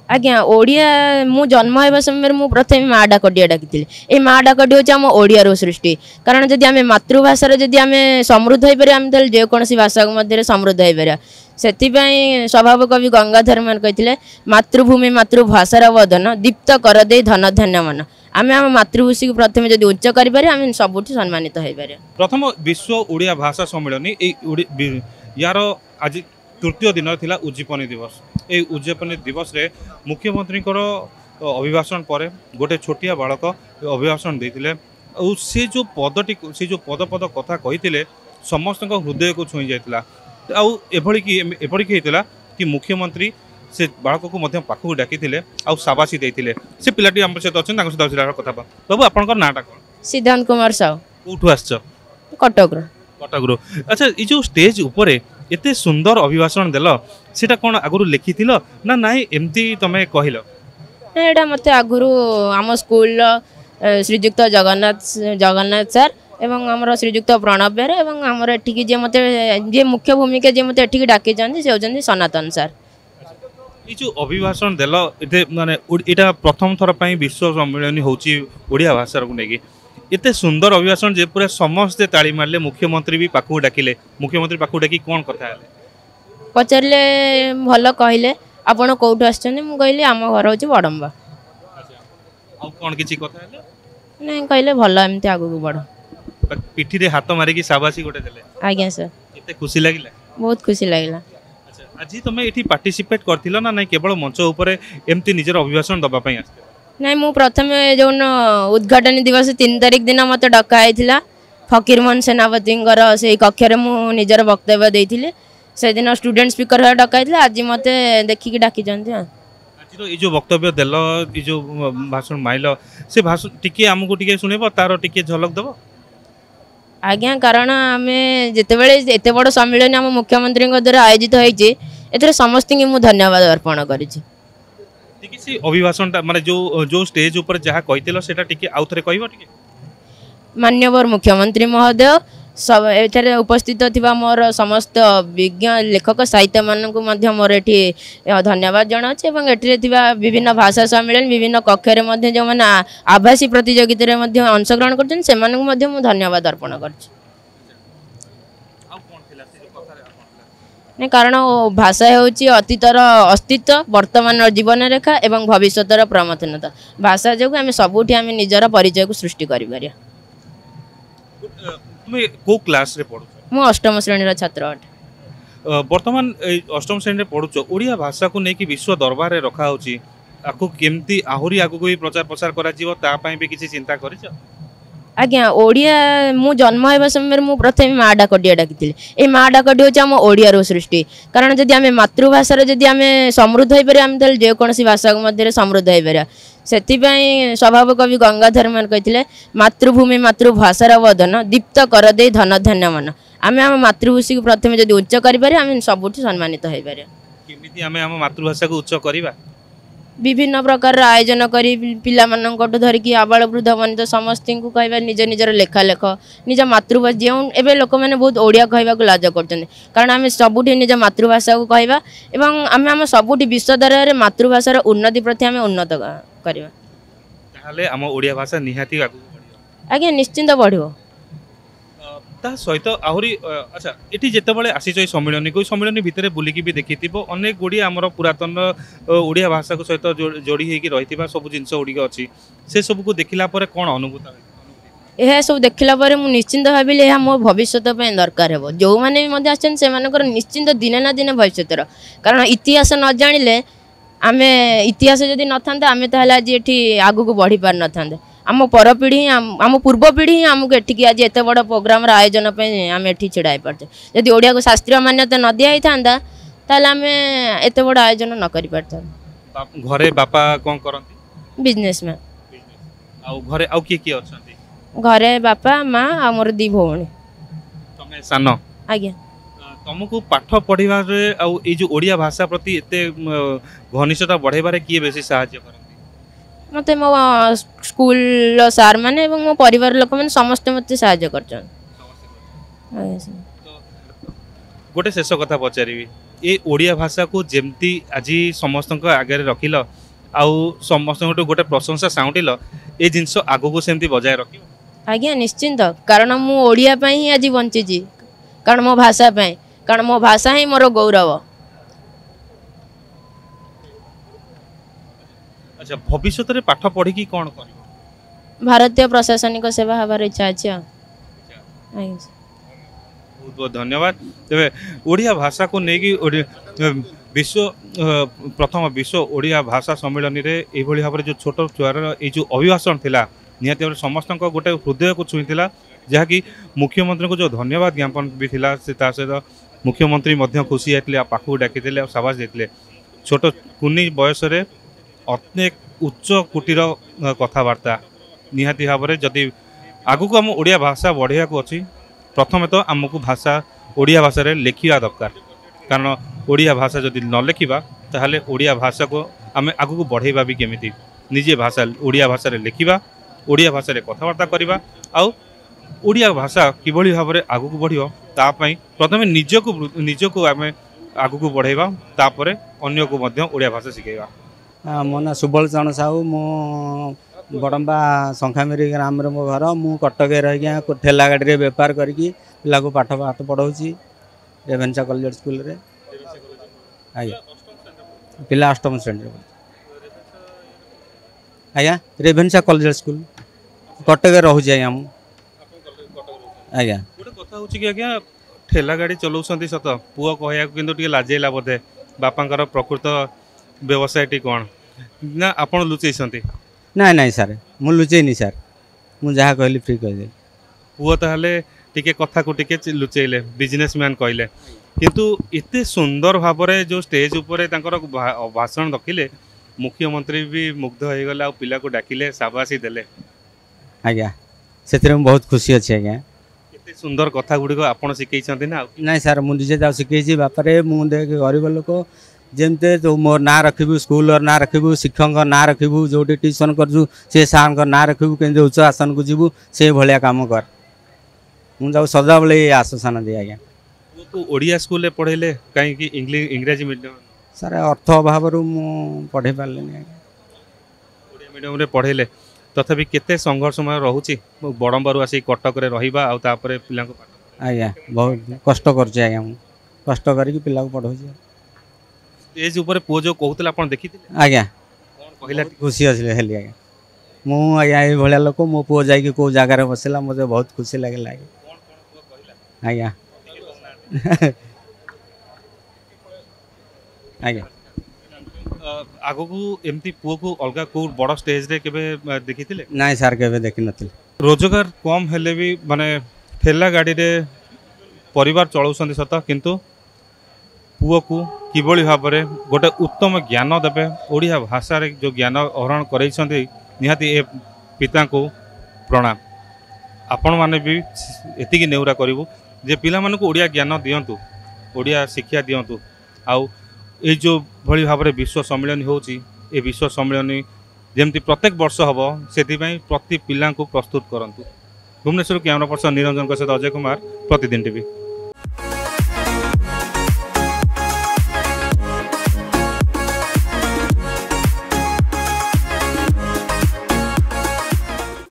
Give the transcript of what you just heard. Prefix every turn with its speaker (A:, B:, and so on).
A: आज्ञा ओडिया मु जन्म होगा समय मु प्रथम माँ डाकटिया डाकी ये माँ डाकटी हूँ आम ओडिया सृष्टि कारण जदि आम मातृभाषा जदि आम समृद्ध हो पारे जेकोसी भाषा मध्य समृद्ध हो पार से स्वभाव कवि गंगाधर मान कहते मातृभूमि मातृभाषार वदन दीप्त कर दे धन धान्य मन आम आम मातृभाषी को प्रथम जब उच्च करें आम सबुठ सम्मानित हो पारे।
B: प्रथम विश्व ओडिया भाषा सम्मेलन यार आज तृतीय दिन थिला उज्जीपनी दिवस ए उज्जीपनी दिवस रे मुख्यमंत्री अभिभाषण पर गोटे छोटिया बालक अभिभाषण देते से जो पदटी से जो पद पद कथा कही समस्त हृदय को छुई जाता एभली कि मुख्यमंत्री से बालक को पाखक डाकी साबासी देते से पिलाटी आम सहित अच्छे कथा बाबू आपंकर नाटा कौन?
A: सिद्धांत कुमार साहू।
B: कौटू आस?
A: कटक।
B: कटक। अच्छा ये जो स्टेज उपरे एते सुंदर अभिभाषण देल सेटा कौन आगुरी लिखी ना नाई एमती तुम कहल?
A: एटा मत आगुरी आम स्कूल श्रीजुक्त जगन्नाथ सर एवं आमर श्रीजुक्त प्रणव बेहरा एवं आमर एठिकी जे मत जे मुख्य भूमिका जे मत एठिकी डाकी से होचंदी सनातन सर।
B: ये जो अभिभाषण देल एते माने एटा प्रथम थर पई विश्व सम्मेलन होची ओडिया भाषा को नेकी एते सुंदर अभिभाषण जे पूरा समस्ते ताली मारले मुख्यमंत्री भी पाखु डाकिले मुख्यमंत्री पाखु डाकी कोन कथा हले
A: पचारले भल कहले आपण कोठु आछन मु कहले आम घर होची बडंबा।
B: अच्छा आ कोन किछि कथा हले
A: नहीं कहले भल एमती आगु को बड
B: पिठी रे हाथ मारी की शाबाशी गोटे देले? आज्ञा
A: सर।
B: एते खुशी लागिला?
A: बहुत खुशी लागिला।
B: अच्छा आज तुम एठी पार्टिसिपेट करथिलो ना नहीं केवल मंच ऊपर एमती निजर अभिभाषण दबा पई आस्ते?
A: नहीं मु प्रथम जो उद्घाटन दिवस 3 तारिख दिन मत डका आइथिला फकीरमोहन सेनापति से कक्षर मु निजर वक्तव्य देइथिले से दिन स्टूडेंट स्पीकर डका आइथिला आज मत देखिकी डाकी जंती।
B: आज तो ये जो वक्तव्य देल ये जो भाषण माइल से भाषण टिके हमको टिके सुनेबो तारो टिके झलक देबो?
A: आज्ञा कारण आम जितेबले एत बड़ सम्मेलन आम मुख्यमंत्री द्वारा आयोजित होती ए समस्त मु धन्यवाद अर्पण करी।
B: अभिभाषण माने जो जो स्टेज ऊपर जहाँ कही सेटा टिके आउ थरे कहबो टिके?
A: माननीय मुख्यमंत्री महोदय सब एठारे उपस्थित थिबा मोर समस्त विज्ञ लेखक साहित्य मानक मोर एठी धन्यवाद जनाऊँ एवं एठी थिबा विभिन्न भाषा सम्मेलन विभिन्न कक्षरे मध्य जो माने आभासी प्रतियोगिता रे मध्य अंशग्रहण करछन सेमानक मध्य मु धन्यवाद अर्पण करछि। नहीं कारण भाषा होची अतीतर अस्तित्व वर्तमान जीवन रेखा एवं भविष्यतर प्रमथनता भाषा जो आम सबुठी आम निजर परिचय को सृष्टि करि पारिया।
B: तुम्हें को क्लास रे पढु?
A: मु अष्टम श्रेणी रा छात्र अट।
B: वर्तमान अष्टम श्रेणी रे पढुछ ओडिया भाषा को नेकी विश्व दरबार रे रखा होची आकु केमती आहुरी आगु को भी प्रचार प्रसार करा जीवो ता पई भी किछि चिंता करिछ?
A: आज्ञा ओडिया मु जन्म होगा समय मु प्रथम माँ डाकटिया डाकी ये माँ डाकटी हूँ आम ओडिया सृष्टि कारण जदि आम मातृभाषा जदि आम समृद्ध हो पारे जेकोसी भाषा मध्य समृद्ध हो पार से स्वभाव कवि गंगाधर मान कहते मातृभूमि मातृभाषार वदन दीप्त कर दे धन धान्य मन आम आम मातृभाषी को प्रथम जब उच्च करें आम सबुठ सम्मानित हो पारे।
B: केमिति आम आम मातृभाषा को उच्च करबा?
A: विभिन्न प्रकार आयोजन करी पिला मानकटू धरिकी आबाल वृद्ध वनित समस्त को कहवा निज निजर लेखा लेख निज मातृभाषा जो एवं लोक मैंने बहुत ओडिया कहवा लाज कर कारण आम सबुठी निज मातृभाषा को कहवा एवं आम आम सबुठी विश्व दरबार मातृभाषार उन्नति प्रति आम उन्नत करवा
B: ताले आम ओडिया भाषा निहाती
A: आज्ञा निश्चिंत बढ़िबो।
B: सहित आहरी अच्छा ये जितेबाला आसीच सम्मेलन कोई सम्मेलन भितर बुलिकी भी देखी अनेक गुड़ी आमर पुरातन ओडिया भाषा को सहित जोड़ी होती रही सब जिन गुड़िक अच्छी से सब को देखला कौन अनुभूत?
A: यह सब देखला मुझे निश्चिंत भाविली यह मो भविष्य दरकार हो जो मैंने निश्चिंत दिने ना दिने भविष्य कारण इतिहास न जानिले आम इतिहास जदि न था आम आज ये आगू को बढ़ी पार न था आम पर पीढ़ी आम पूर्व पीढ़ी आमको एठिकी आज एत बड़ प्रोग्राम आयोजन आम एठी छिड़ा पार्चे जदि ओडिया को शास्त्रीय मान्यता न दिया था ताल आम एत बड़ आयोजन न कर पारता।
B: घरे बापा कौन करती?
A: बिजनेसमैन।
B: घरे आउ किए किए अछंती?
A: घरे बापा माँ आ मोर 2 भौणी।
B: तमे सान?
A: आज्ञा।
B: तुमको पाठ पढ़िबा रे आउ ए जो ओडिया भाषा प्रति एते घनिष्ठता बढ़ेबारे किए बेसी सहायता करती?
A: मत मो स्कूल सार माने मो परिवार लोक मैंने समस्त मत साहाय्य कर।
B: गोटे शेष कथा पचारि ए ओडिया भाषा को जेमती आज समस्त आगे रखिल आउ समस्त गोटे प्रशंसा साउंटिल ए जिनस आगो को सेमती बजाय रख
A: आज्ञा निश्चिंत कारण मु ओडिया पई ही आज बंची कारण मो भाषा पई कारण मो भाषा ही मोर गौरव।
B: अच्छा भविष्य में पाठ पढ़ी की कौन कर
A: भारतीय प्रशासनिक सेवा हबार इच्छा अच्छी।
B: बहुत बहुत धन्यवाद। तेरे ओडिया भाषा को लेकिन विश्व प्रथम विश्व ओडिया भाषा सम्मेलन में यही भाव में जो छोट छुआर ये जो अभिभाषण थिला निहाती भाव समस्त गोटे हृदय को छुईला जहाँकि मुख्यमंत्री को जो धन्यवाद ज्ञापन भी थिला से सहित मुख्यमंत्री खुशी आते पाखक डाकी साबास देते छोट कुनी बयस अनेक उच्च कोटीर कथबार्ता निहाती भाव में जदि आगु को आम ओडिया भाषा बढ़िया को अच्छी प्रथम तो आमको भाषा ओडिया भाषा लिखा दरकार कारण ओडिया भाषा जदि न लिखा ताहले ओडिया भाषा को आम आगु को बढ़ेबा भी केमिति निजे भाषा ओडिया भाषा लिखा ओडिया भाषा कथबार्ता करवा आउ ओडिया भाषा किभली भाव में आगु को बढ़ियो तापाई प्रथम निजको आम आगु को बढ़ेबा तापर अन्य को मध्य ओडिया भाषा शिखेबा।
C: मो ना सुबल चरण साहू मो बड़म्बा शंखामेरी ग्राम मो घर मु कटक रही ठेला गाड़ी रे बेपार करके पिला को पाठ पाठ पढ़ाऊँगी रेभेन्सा कॉलेज स्कूल रे आज्ञा पिला अष्टम श्रेणी आज्ञा रेभेन्सा कॉलेज स्कूल कटक रोचे आज्ञा आज्ञा
B: गोटे कथा हूँ कि आज्ञा ठेला गाड़ी चलाऊँ सत पुओ कहया लाजेला बोधे बापांकर प्रकृत व्यवसाय टी कौन ना आप लुचेई
C: ना ना सार मु लुचेनी सार मु जहाँ कहली फ्री कहीदे
B: पुओ ताहले टिके कथा को टिके लुचेले बिजनेसमैन कहले किंतु इतने सुंदर भाव में जो स्टेज उपर भाषण रखिले मुख्यमंत्री भी मुग्ध हो गले आ पिला को डाकिले शाबाशी देले
C: आज्ञा से बहुत खुशी अच्छी आज्ञा
B: केते सुंदर कथा गुड़ी आप शिखई ना
C: ना सार मुझे जा शिखी बापारे मुझे गरीब लोक जमते तो मोर ना रखू स्कूल ना रखू शिक्षक ना रखू जो ट्यूशन करूँ से सार ना रखू के उच्च आसन को जीवु से भाया कम कर मुझे सदा बेले आश्वासन दिए आज्ञा
B: ओडिया स्कूल पढ़ेले कहीं इंग्राजी मीडियम
C: सार अर्थ अभाव पढ़े पारे आज्ञा
B: ओडिया मीडियम रे पढ़ेले तथापि केते संघर्षमय रोचे बड़म्बर आसी कटक रहा आउे पिला
C: आज्ञा बहुत कष्ट कर कष्ट करके पिला पढ़ाऊँ
B: स्टेज ऊपर पुओ जो कहते आप देखी
C: आज्ञा कहला खुशी अच्छे हेली आज्ञा मु आज्ञा ये भाया लोक मो पुओ जाकि कौ जगार बसला मत बहुत खुशी लगे आज्ञा आज्ञा
B: आगो को एमती पुओ को अलग को बड़ स्टेज रे केबे देखी
C: ना सार के देखी नी
B: रोजगार कम हेले भी माने ठेला गाड़ी रे परिवार चलाउछन सत किंतु पुओ को किभली भाव में गोटे उत्तम ज्ञान देवे ओडिया भाषा रे जो ज्ञान आहरण करैछन्ती निहाती ए पिता को प्रणाम आपण माने भी एतिकी नेउरा करिवु जे पिला माने को ओडिया ज्ञान दियंतु ओडिया शिक्षा दियंतु आउ ए जो भली भाव में विश्व सम्मेलन होची ए विश्व सम्मेलन जेमती प्रत्येक वर्ष हम से प्रति पिला को प्रस्तुत करंतु। भुवनेश्वर कैमरा पर्सन निरंजन सहित अजय कुमार प्रतिदिन टीवी।